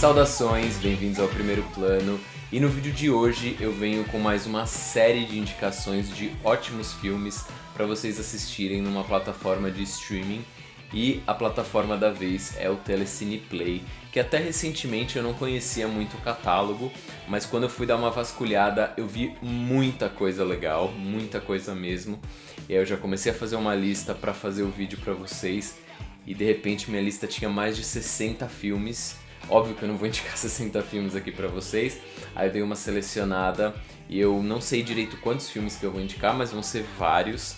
Saudações, bem-vindos ao Primeiro Plano. E no vídeo de hoje eu venho com mais uma série de indicações de ótimos filmes para vocês assistirem numa plataforma de streaming. E a plataforma da vez é o Telecine Play, que até recentemente eu não conhecia muito o catálogo, mas quando eu fui dar uma vasculhada eu vi muita coisa legal, muita coisa mesmo. E aí eu já comecei a fazer uma lista para fazer o vídeo para vocês e de repente minha lista tinha mais de 60 filmes. Óbvio que eu não vou indicar 60 filmes aqui pra vocês, aí eu dei uma selecionada e eu não sei direito quantos filmes que eu vou indicar, mas vão ser vários.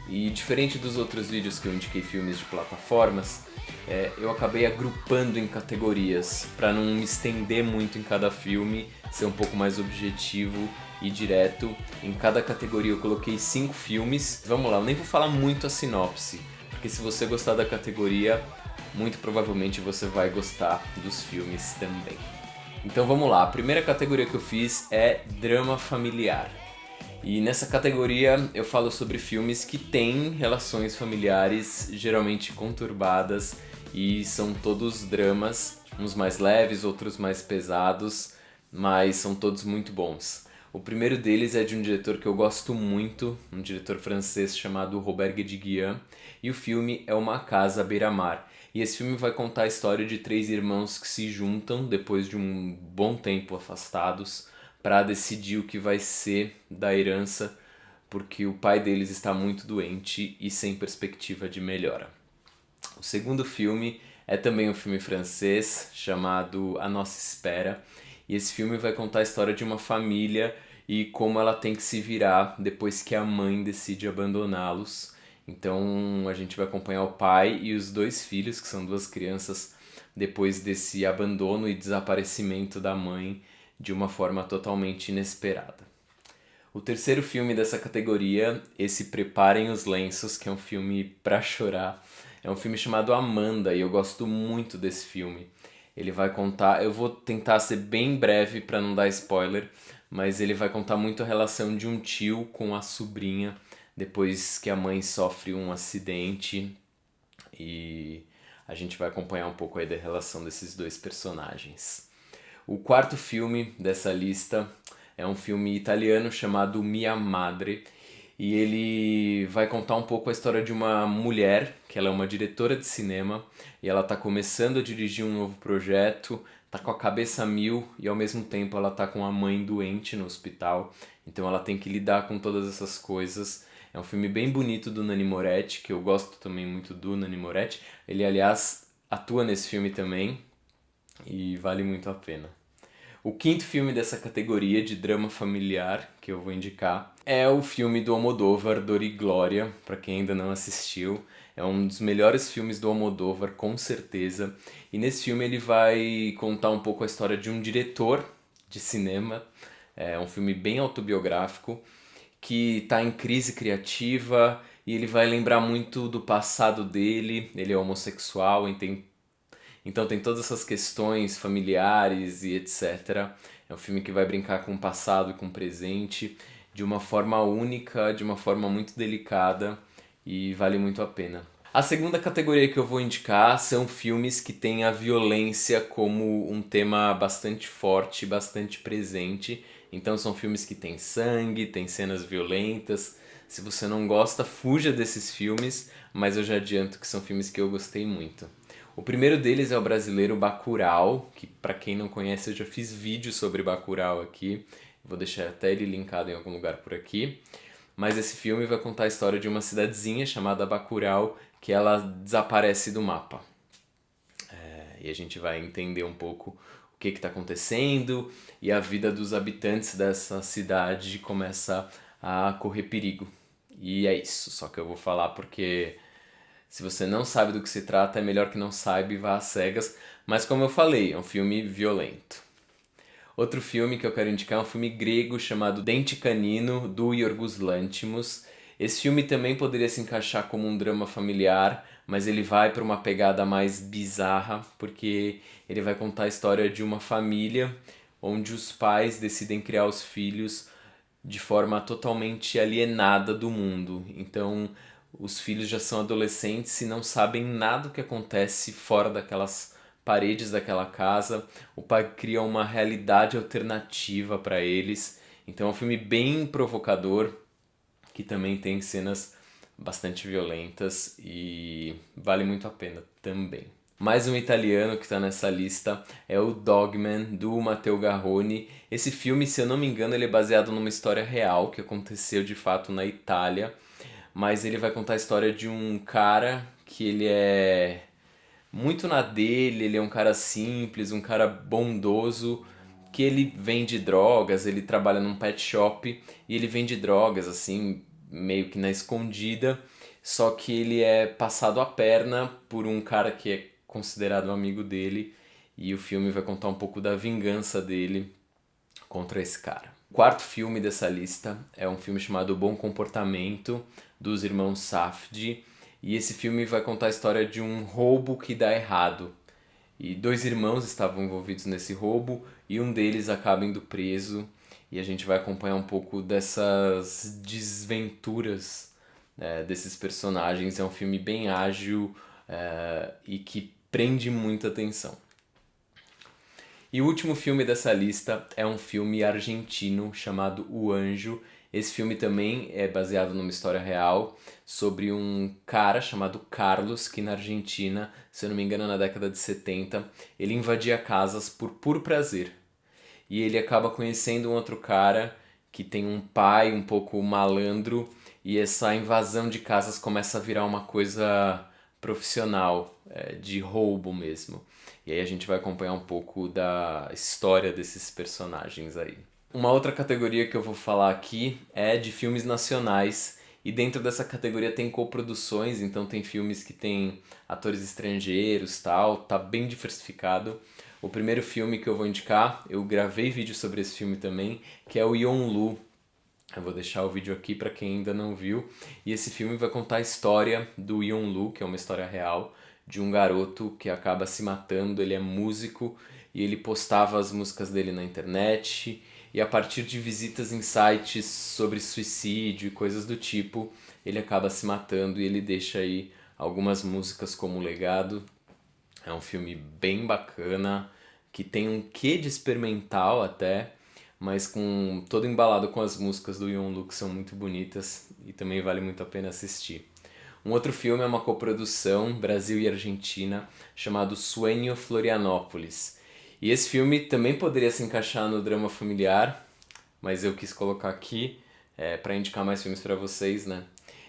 E diferente dos outros vídeos que eu indiquei filmes de plataformas, eu acabei agrupando em categorias pra não me estender muito em cada filme, ser um pouco mais objetivo e direto. Em cada categoria eu coloquei 5 filmes. Vamos lá, eu nem vou falar muito a sinopse, porque se você gostar da categoria, muito provavelmente você vai gostar dos filmes também. Então vamos lá, a primeira categoria que eu fiz é drama familiar. E nessa categoria eu falo sobre filmes que têm relações familiares geralmente conturbadas e são todos dramas, uns mais leves, outros mais pesados, mas são todos muito bons. O primeiro deles é de um diretor que eu gosto muito, um diretor francês chamado Robert Guédiguian, e o filme é Uma Casa à Beira-Mar. E esse filme vai contar a história de 3 irmãos que se juntam depois de um bom tempo afastados para decidir o que vai ser da herança, porque o pai deles está muito doente e sem perspectiva de melhora. O segundo filme é também um filme francês chamado A Nossa Espera, e esse filme vai contar a história de uma família e como ela tem que se virar depois que a mãe decide abandoná-los. Então a gente vai acompanhar o pai e os 2 filhos, que são 2 crianças, depois desse abandono e desaparecimento da mãe de uma forma totalmente inesperada. O terceiro filme dessa categoria, esse Preparem os Lenços, que é um filme pra chorar, é um filme chamado Amanda e eu gosto muito desse filme. Ele vai contar, eu vou tentar ser bem breve para não dar spoiler, mas ele vai contar muito a relação de um tio com a sobrinha depois que a mãe sofre um acidente, e a gente vai acompanhar um pouco aí da relação desses 2 personagens. O quarto filme dessa lista é um filme italiano chamado Mia Madre, e ele vai contar um pouco a história de uma mulher, que ela é uma diretora de cinema, e ela está começando a dirigir um novo projeto, tá com a cabeça a mil e ao mesmo tempo ela tá com a mãe doente no hospital, então ela tem que lidar com todas essas coisas. É um filme bem bonito do Nanni Moretti, que eu gosto também muito do Nanni Moretti. Ele, aliás, atua nesse filme também e vale muito a pena. O quinto filme dessa categoria de drama familiar que eu vou indicar é o filme do Almodóvar, Dor e Glória, para quem ainda não assistiu. É um dos melhores filmes do Almodóvar, com certeza. E nesse filme ele vai contar um pouco a história de um diretor de cinema. É um filme bem autobiográfico, que está em crise criativa e ele vai lembrar muito do passado dele. Ele é homossexual, então tem todas essas questões familiares e etc. É um filme que vai brincar com o passado e com o presente de uma forma única, de uma forma muito delicada, e vale muito a pena. A segunda categoria que eu vou indicar são filmes que têm a violência como um tema bastante forte, bastante presente. Então são filmes que têm sangue, têm cenas violentas. Se você não gosta, fuja desses filmes, mas eu já adianto que são filmes que eu gostei muito. O primeiro deles é o brasileiro Bacurau, que para quem não conhece eu já fiz vídeo sobre Bacurau aqui. Vou deixar até ele linkado em algum lugar por aqui. Mas esse filme vai contar a história de uma cidadezinha chamada Bacurau, que ela desaparece do mapa. E a gente vai entender um pouco o que está acontecendo, e a vida dos habitantes dessa cidade começa a correr perigo. E é isso, só que eu vou falar porque se você não sabe do que se trata, é melhor que não saiba e vá às cegas. Mas como eu falei, é um filme violento. Outro filme que eu quero indicar é um filme grego chamado Dente Canino, do Yorgos Lanthimos. Esse filme também poderia se encaixar como um drama familiar, mas ele vai para uma pegada mais bizarra, porque ele vai contar a história de uma família onde os pais decidem criar os filhos de forma totalmente alienada do mundo. Então, os filhos já são adolescentes e não sabem nada do que acontece fora daquelas paredes daquela casa. O pai cria uma realidade alternativa para eles. Então é um filme bem provocador, que também tem cenas bastante violentas e vale muito a pena também. Mais um italiano que está nessa lista é o Dogman, do Matteo Garrone. Esse filme, se eu não me engano, ele é baseado numa história real que aconteceu de fato na Itália, mas ele vai contar a história de um cara que ele é muito na dele, ele é um cara simples, um cara bondoso, que ele vende drogas, ele trabalha num pet shop e ele vende drogas assim, meio que na escondida, só que ele é passado a perna por um cara que é considerado um amigo dele e o filme vai contar um pouco da vingança dele contra esse cara. O quarto filme dessa lista é um filme chamado Bom Comportamento, dos irmãos Safdie, e esse filme vai contar a história de um roubo que dá errado. E dois irmãos estavam envolvidos nesse roubo e um deles acaba indo preso e a gente vai acompanhar um pouco dessas desventuras desses personagens. É um filme bem ágil e que prende muita atenção. E o último filme dessa lista é um filme argentino chamado O Anjo. Esse filme também é baseado numa história real sobre um cara chamado Carlos, que na Argentina, se eu não me engano na década de 70, ele invadia casas por puro prazer. E ele acaba conhecendo um outro cara que tem um pai um pouco malandro e essa invasão de casas começa a virar uma coisa profissional, de roubo mesmo. E aí a gente vai acompanhar um pouco da história desses personagens aí. Uma outra categoria que eu vou falar aqui é de filmes nacionais, e dentro dessa categoria tem coproduções, então tem filmes que tem atores estrangeiros, tal, tá bem diversificado. O primeiro filme que eu vou indicar, eu gravei vídeo sobre esse filme também, que é o Yonlu. Eu vou deixar o vídeo aqui para quem ainda não viu. E esse filme vai contar a história do Yonlu, que é uma história real, de um garoto que acaba se matando. Ele é músico e ele postava as músicas dele na internet. E a partir de visitas em sites sobre suicídio e coisas do tipo, ele acaba se matando e ele deixa aí algumas músicas como legado. É um filme bem bacana, que tem um quê de experimental até, mas com todo embalado com as músicas do Yonlu, que são muito bonitas e também vale muito a pena assistir. Um outro filme é uma coprodução Brasil e Argentina chamado Sueño Florianópolis. E esse filme também poderia se encaixar no drama familiar, mas eu quis colocar aqui para indicar mais filmes para vocês, né?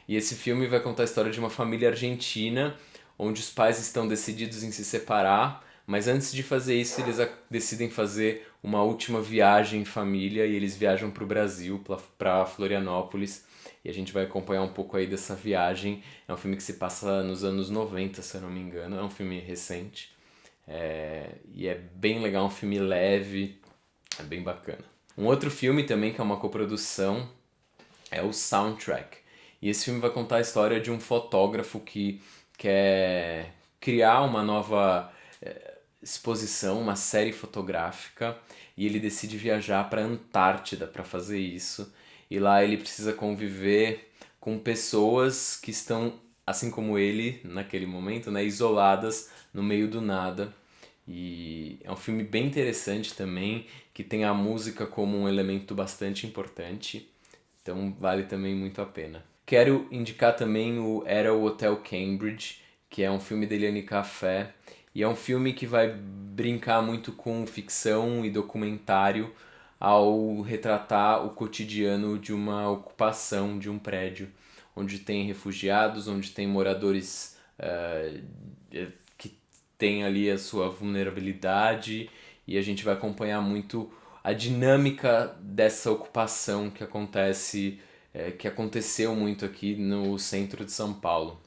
E esse filme vai contar a história de uma família argentina onde os pais estão decididos em se separar, mas antes de fazer isso eles decidem fazer uma última viagem em família e eles viajam para o Brasil, para Florianópolis, e a gente vai acompanhar um pouco aí dessa viagem. É um filme que se passa nos anos 90, se eu não me engano, é um filme recente. E é bem legal, um filme leve, é bem bacana. Um outro filme também que é uma coprodução é o Soundtrack. E esse filme vai contar a história de um fotógrafo que quer criar uma nova exposição, uma série fotográfica, e ele decide viajar para a Antártida para fazer isso. E lá ele precisa conviver com pessoas que estão, assim como ele, naquele momento, né, isoladas no meio do nada. E é um filme bem interessante também, que tem a música como um elemento bastante importante, então vale também muito a pena. Quero indicar também o Era o Hotel Cambridge, que é um filme da Eliane Café, e é um filme que vai brincar muito com ficção e documentário ao retratar o cotidiano de uma ocupação de um prédio, onde tem refugiados, onde tem moradores que têm ali a sua vulnerabilidade, e a gente vai acompanhar muito a dinâmica dessa ocupação que aconteceu muito aqui no centro de São Paulo.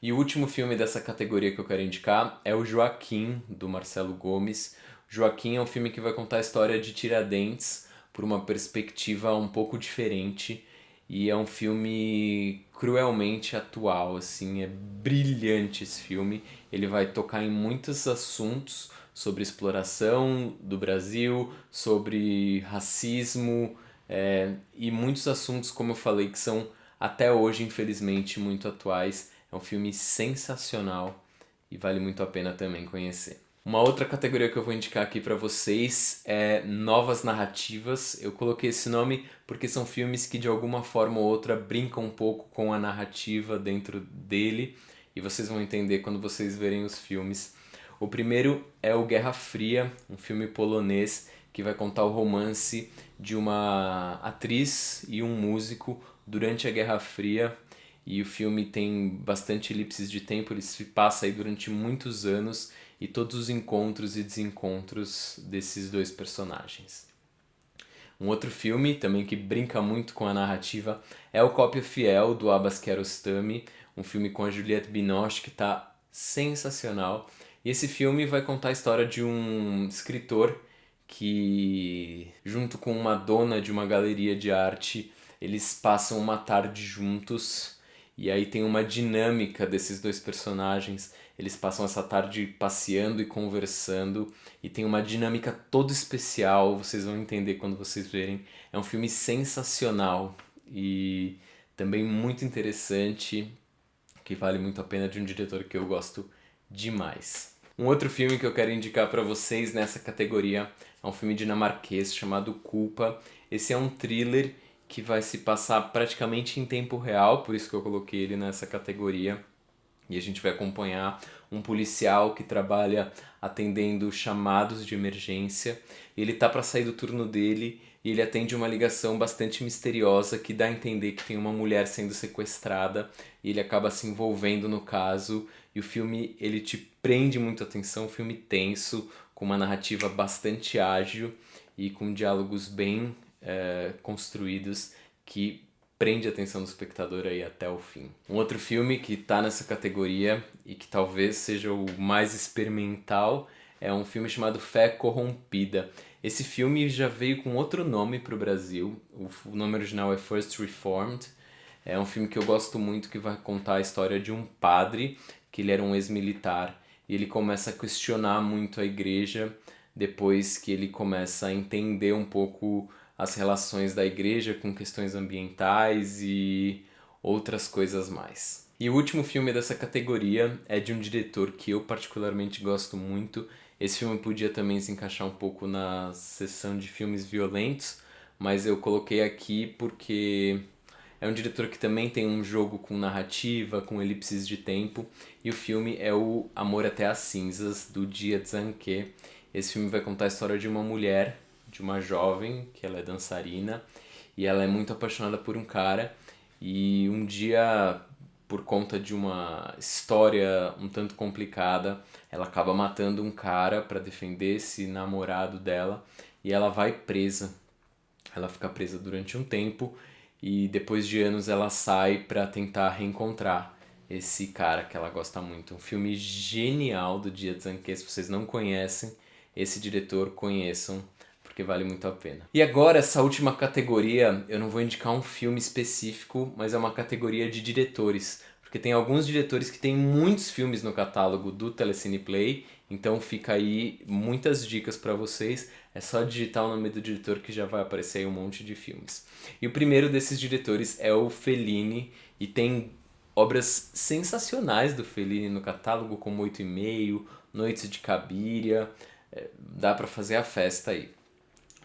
E o último filme dessa categoria que eu quero indicar é o Joaquim, do Marcelo Gomes. Joaquim é um filme que vai contar a história de Tiradentes por uma perspectiva um pouco diferente, e é um filme cruelmente atual, assim, é brilhante esse filme. Ele vai tocar em muitos assuntos sobre exploração do Brasil, sobre racismo, e muitos assuntos, como eu falei, que são até hoje, infelizmente, muito atuais. É um filme sensacional e vale muito a pena também conhecer. Uma outra categoria que eu vou indicar aqui para vocês é novas narrativas. Eu coloquei esse nome porque são filmes que de alguma forma ou outra brincam um pouco com a narrativa dentro dele e vocês vão entender quando vocês verem os filmes. O primeiro é o Guerra Fria, um filme polonês que vai contar o romance de uma atriz e um músico durante a Guerra Fria. E o filme tem bastante elipses de tempo, ele se passa aí durante muitos anos e todos os encontros e desencontros desses dois personagens. Um outro filme também que brinca muito com a narrativa é o Cópia Fiel, do Abbas Kiarostami, um filme com a Juliette Binoche que está sensacional. E esse filme vai contar a história de um escritor que, junto com uma dona de uma galeria de arte, eles passam uma tarde juntos. E aí tem uma dinâmica desses dois personagens. Eles passam essa tarde passeando e conversando. E tem uma dinâmica toda especial. Vocês vão entender quando vocês verem. É um filme sensacional. E também muito interessante. Que vale muito a pena, de um diretor que eu gosto demais. Um outro filme que eu quero indicar para vocês nessa categoria é um filme dinamarquês chamado Culpa. Esse é um thriller que vai se passar praticamente em tempo real, por isso que eu coloquei ele nessa categoria. E a gente vai acompanhar um policial que trabalha atendendo chamados de emergência. Ele tá para sair do turno dele e ele atende uma ligação bastante misteriosa que dá a entender que tem uma mulher sendo sequestrada e ele acaba se envolvendo no caso. E o filme, ele te prende muito a atenção, um filme tenso, com uma narrativa bastante ágil e com diálogos bem construídos que prende a atenção do espectador aí até o fim. Um outro filme que tá nessa categoria e que talvez seja o mais experimental é um filme chamado Fé Corrompida. Esse filme já veio com outro nome para o Brasil, o nome original é First Reformed. É um filme que eu gosto muito, que vai contar a história de um padre, que ele era um ex-militar, e ele começa a questionar muito a igreja depois que ele começa a entender um pouco as relações da igreja com questões ambientais e outras coisas mais. E o último filme dessa categoria é de um diretor que eu particularmente gosto muito. Esse filme podia também se encaixar um pouco na seção de filmes violentos, mas eu coloquei aqui porque é um diretor que também tem um jogo com narrativa, com elipses de tempo, e o filme é o Amor até as Cinzas, do Jia Zhangke. Esse filme vai contar a história de uma mulher, de uma jovem, que ela é dançarina, e ela é muito apaixonada por um cara, e um dia, por conta de uma história um tanto complicada, ela acaba matando um cara para defender esse namorado dela, e ela vai presa. Ela fica presa durante um tempo, e depois de anos ela sai para tentar reencontrar esse cara que ela gosta muito. Um filme genial do Jia Zhangke. Se vocês não conhecem esse diretor, conheçam, porque vale muito a pena. E agora, essa última categoria, eu não vou indicar um filme específico, mas é uma categoria de diretores, porque tem alguns diretores que têm muitos filmes no catálogo do Telecine Play, então fica aí muitas dicas para vocês. É só digitar o nome do diretor que já vai aparecer aí um monte de filmes. E o primeiro desses diretores é o Fellini, e tem obras sensacionais do Fellini no catálogo, como 8,5, Noites de Cabiria, dá para fazer a festa aí.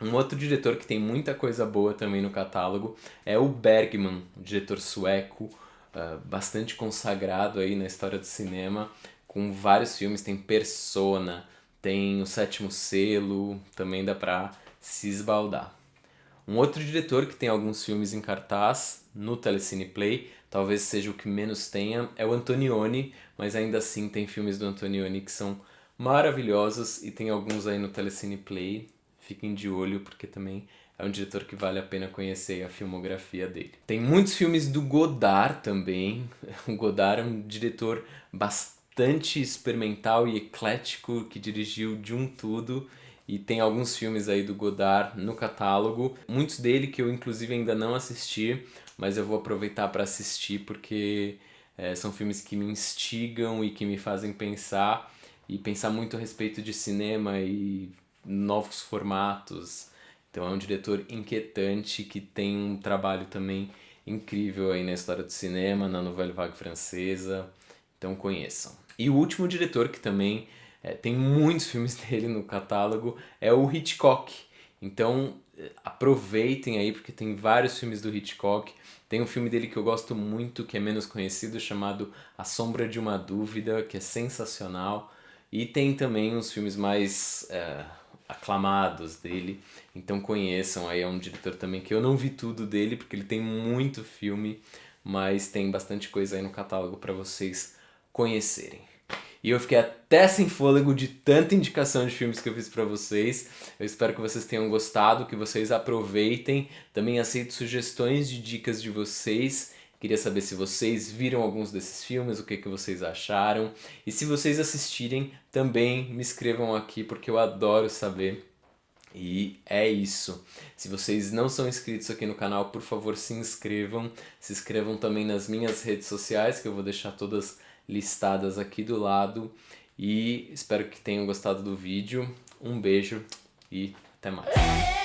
Um outro diretor que tem muita coisa boa também no catálogo é o Bergman, um diretor sueco, bastante consagrado aí na história do cinema, com vários filmes. Tem Persona, tem O Sétimo Selo, também dá pra se esbaldar. Um outro diretor que tem alguns filmes em cartaz no Telecine Play, talvez seja o que menos tenha, é o Antonioni, mas ainda assim tem filmes do Antonioni que são maravilhosos e tem alguns aí no Telecine Play. Fiquem de olho, porque também é um diretor que vale a pena conhecer a filmografia dele. Tem muitos filmes do Godard também. O Godard é um diretor bastante experimental e eclético, que dirigiu de um tudo. E tem alguns filmes aí do Godard no catálogo. Muitos dele que eu inclusive ainda não assisti, mas eu vou aproveitar para assistir porque são filmes que me instigam e que me fazem pensar. E pensar muito a respeito de cinema e novos formatos. Então é um diretor inquietante que tem um trabalho também incrível aí na história do cinema, na Nouvelle Vague francesa. Então conheçam. E o último diretor, que também tem muitos filmes dele no catálogo, é o Hitchcock. Então aproveitem aí, porque tem vários filmes do Hitchcock. Tem um filme dele que eu gosto muito, que é menos conhecido, chamado A Sombra de uma Dúvida, que é sensacional. E tem também os filmes mais aclamados dele, então conheçam. Aí é um diretor também que eu não vi tudo dele, porque ele tem muito filme, mas tem bastante coisa aí no catálogo para vocês conhecerem. E eu fiquei até sem fôlego de tanta indicação de filmes que eu fiz pra vocês. Eu espero que vocês tenham gostado, que vocês aproveitem. Também aceito sugestões de dicas de vocês. Queria saber se vocês viram alguns desses filmes, o que vocês acharam. E se vocês assistirem, também me escrevam aqui, porque eu adoro saber. E é isso. Se vocês não são inscritos aqui no canal, por favor, se inscrevam. Se inscrevam também nas minhas redes sociais, que eu vou deixar todas listadas aqui do lado. E espero que tenham gostado do vídeo. Um beijo e até mais.